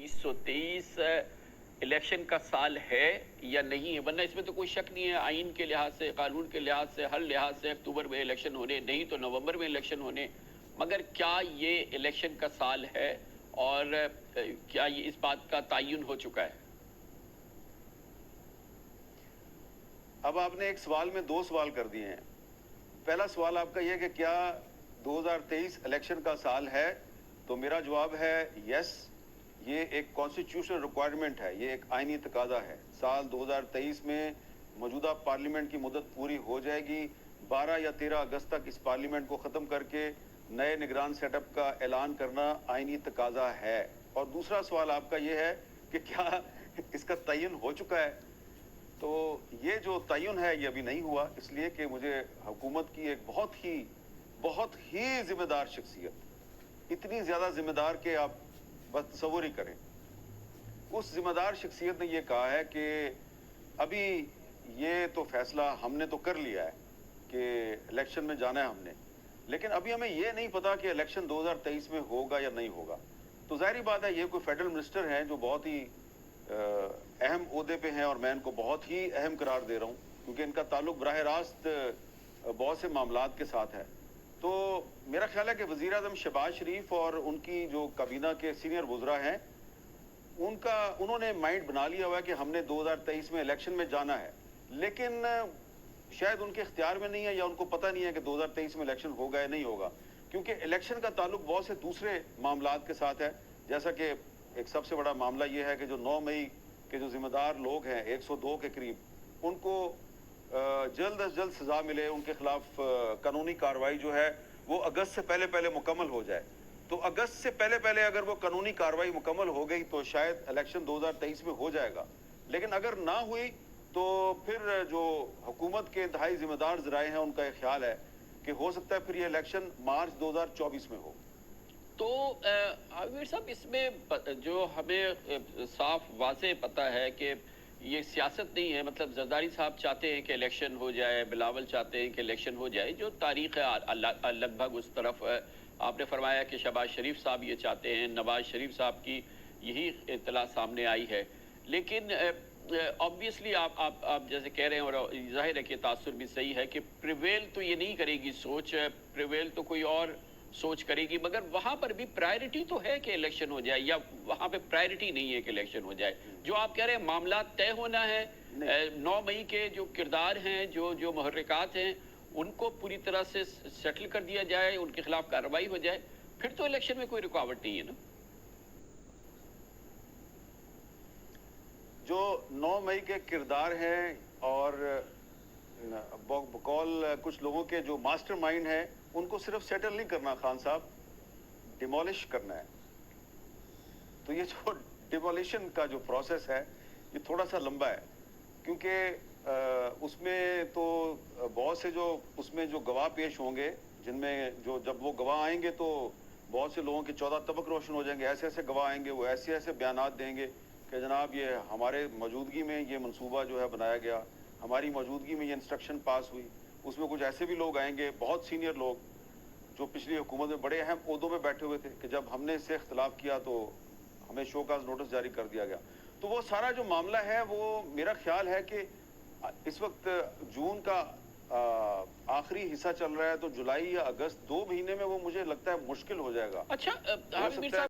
2023 election का साल है या नहीं है, वरना इसमें तो कोई शक नहीं है। आइन के लिहाज से, कानून के लिहाज से, हर लिहाज से अक्टूबर में इलेक्शन होने, नहीं तो नवंबर में इलेक्शन होने। मगर क्या ये इलेक्शन का साल है और क्या ये इस बात का तयन हो चुका है? अब आपने एक सवाल में दो सवाल कर दिए हैं। पहला सवाल आपका यह कि क्या 2023 इलेक्शन का साल है, तो मेरा जवाब है यस। ये एक कॉन्स्टिट्यूशनल रिक्वायरमेंट है, ये एक आईनी तकाजा है। साल 2023 में मौजूदा पार्लियामेंट की मुद्दत पूरी हो जाएगी। 12 या 13 अगस्त तक इस पार्लियामेंट को ख़त्म करके नए निगरान सेटअप का ऐलान करना आईनी तकाजा है। और दूसरा सवाल आपका ये है कि क्या इसका तयन हो चुका है, तो ये जो तयन है ये अभी नहीं हुआ, इसलिए कि मुझे हुकूमत की एक बहुत ही जिम्मेदार शख्सियत, इतनी ज़्यादा जिम्मेदार कि आप बस तसव्वुर ही करें, उस जिम्मेदार शख्सियत ने ये कहा है कि अभी ये तो फैसला हमने तो कर लिया है कि इलेक्शन में जाना है हमने, लेकिन अभी हमें ये नहीं पता कि इलेक्शन 2023 में होगा या नहीं होगा। तो ज़ाहिर बात है, ये कोई फेडरल मिनिस्टर हैं जो बहुत ही अहम ओहदे पे हैं और मैं इनको बहुत ही अहम करार दे रहा हूँ, क्योंकि इनका ताल्लुक बराह रास्त बहुत से मामलात के साथ है। तो मेरा ख्याल है कि वज़ीर आज़म शहबाज शरीफ और उनकी जो काबीना के सीनियर वज़रा हैं, उन्होंने माइंड बना लिया हुआ है कि हमने 2023 में इलेक्शन में जाना है, लेकिन शायद उनके इख्तियार में नहीं है या उनको पता नहीं है कि 2023 में इलेक्शन होगा या नहीं होगा, क्योंकि इलेक्शन का ताल्लुक बहुत से दूसरे मामलात के साथ है। जैसा कि एक सबसे बड़ा मामला ये है कि जो 9 मई के जो जिम्मेदार लोग हैं 102 के करीब, उनको जल्द अज जल्द सजा मिले, उनके खिलाफ कानूनी कार्रवाई जो है वो अगस्त से पहले मुकम्मल हो जाए। तो अगस्त से पहले अगर वो कानूनी कार्रवाई मुकम्मल हो गई तो शायद इलेक्शन 2023 में हो जाएगा, लेकिन अगर ना हुई तो फिर जो हुकूमत के इंतहाई जिम्मेदार ज़राए हैं उनका एक ख्याल है कि हो सकता है फिर ये इलेक्शन मार्च 2024 में हो। तो आमिर साहब, इसमें जो हमें साफ वाज़े पता है कि ये सियासत नहीं है। मतलब जरदारी साहब चाहते हैं कि इलेक्शन हो जाए, बिलावल चाहते हैं कि इलेक्शन हो जाए, जो तारीख है लगभग उस तरफ। आपने फरमाया कि शहबाज शरीफ साहब ये चाहते हैं, नवाज शरीफ साहब की यही इत्तला सामने आई है। लेकिन ऑब्वियसली आप जैसे कह रहे हैं, और जाहिर है कि तासुर भी सही है कि प्रिवेल तो ये नहीं करेगी सोच, प्रिवेल तो कोई और सोच करेगी, मगर वहां पर भी प्रायोरिटी तो है कि इलेक्शन हो जाए, या वहां पे प्रायोरिटी नहीं है कि इलेक्शन हो जाए? जो आप कह रहे हैं मामला तय होना है, 9 मई के जो किरदार हैं, जो मुहर्रिकात हैं, उनको पूरी तरह से सेटल कर दिया जाए, उनके खिलाफ कार्रवाई हो जाए, फिर तो इलेक्शन में कोई रुकावट नहीं है ना। जो 9 मई के किरदार हैं और बकौल कुछ लोगों के जो मास्टरमाइंड हैं, उनको सिर्फ सेटल नहीं करना खान साहब, डिमोलिश करना है। तो ये जो डिमोलिशन का जो प्रोसेस है ये थोड़ा सा लंबा है, क्योंकि उसमें तो बहुत से जो उसमें जो गवाह पेश होंगे, जिनमें जो जब वो गवाह आएंगे तो बहुत से लोगों के 14 तबक रोशन हो जाएंगे। ऐसे ऐसे गवाह आएंगे, वो ऐसे ऐसे बयानात देंगे कि जनाब ये हमारे मौजूदगी में ये मंसूबा जो है बनाया गया, हमारी मौजूदगी में ये इंस्ट्रक्शन पास हुई। उसमें कुछ ऐसे भी लोग आएंगे, बहुत सीनियर लोग जो पिछली हुकूमत में बड़े अहम ओहदों में बैठे हुए थे, कि जब हमने इससे इख्तलाफ किया तो हमें शोकाज नोटिस जारी कर दिया गया। तो वो सारा जो मामला है वो मेरा ख्याल है कि इस वक्त जून का आखिरी हिस्सा चल रहा है, तो जुलाई या अगस्त 2 महीने में वो मुझे लगता है मुश्किल हो जाएगा। अच्छा, हो हामिद सकता है